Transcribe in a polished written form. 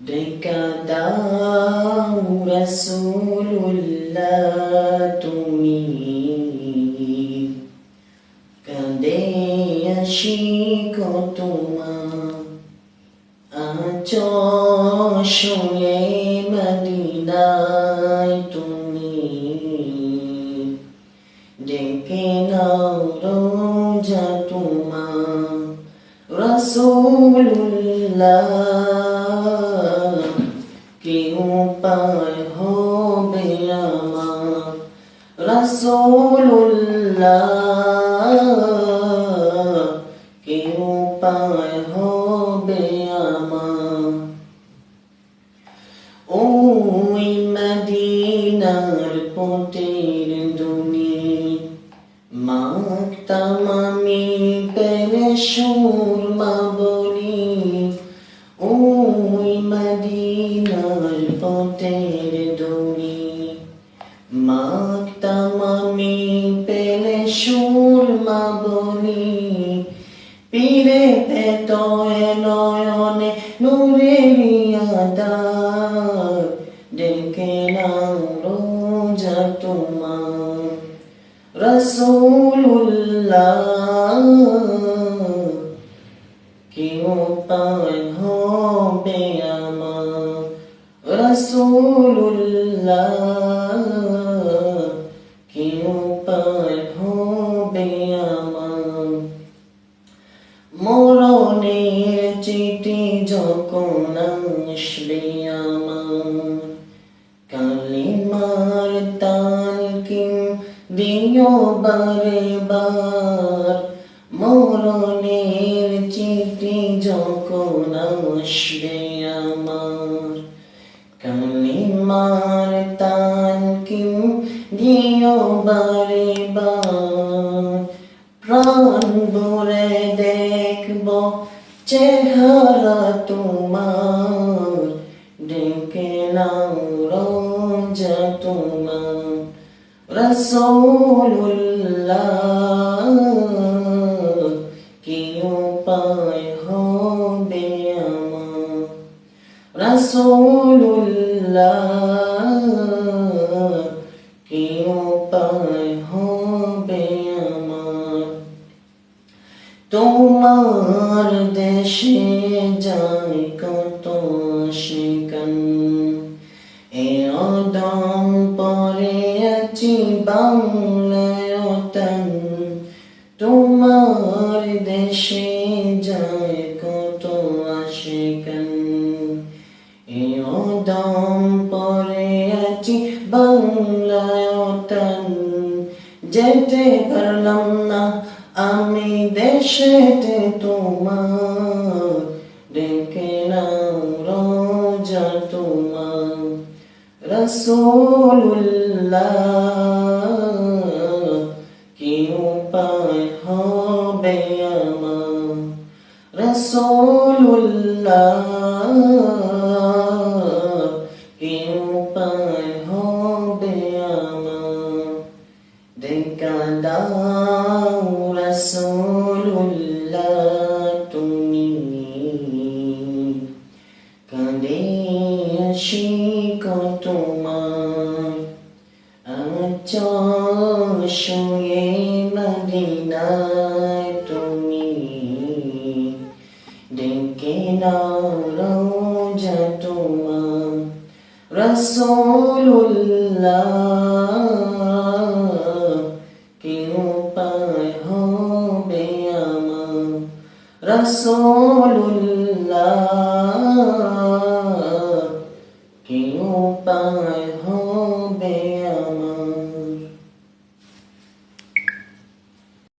দেখা দাও রাসূলুল্লাহ তুমি কাঁদে আশিক তোমার শুয়ে মদিনায় তুমি ডেকে নাও রোজা তোমার রাসূলুল্লাহ কি উপায় হবে আমার রাসূলুল্লাহ কি উপায় হবে আমার ওই মদিনার পথের ধুনি মাখতাম আমি প্রেমে সুরমা বলি ওই মদিনার পথের ধুনি মাখতাম আমি প্রেমে সুরমা বলি পীরে পেতয়ে নয়নে নূরেরি আধার ডেকে নাও রোজা তোমার রাসূলুল্লাহ কি উপায় হবে আমার রাসূলুল্লাহ কি উপায় হবে আমার মরণের চিঠি যখন আসবে আমার কালিমার তালকিন দিও বারে বার মরণের চিঠি যখন আসবে আমার কালিমার তালকিন দিও বারে বার প্রাণ ভরে দেখব চেহারা তোমার ডেকে নাও রোজা তোমার রাসূলুল্লাহ কি উপায় হবে আমার রাসূলুল্লাহ কি উপায় হবে আমার তোমার দেশে যায় কত শিকান এ অদম পরে আছি বাংলায় তন তোমার দেশে যায় কত আশিকান এ অদম পরে আছি বাংলায় তন যেতে পারলাম না আমি দেশেতে তোমার ডেকে নাও রোজা তোমার রাসূলুল্লাহ কি উপায় হবে আমার রাসূলুল্লাহ কি উপায় হবে আমার দেখা দাও রাসূলুল্লাহ তুমি কাঁদে আশিক তোমার শুয়ে মদিনায় তুমি ডেকে নাও রোজা তোমার রাসূলুল্লাহ কি উপায় হবে আমার রাসূলুল্লাহ কি উপায় হবে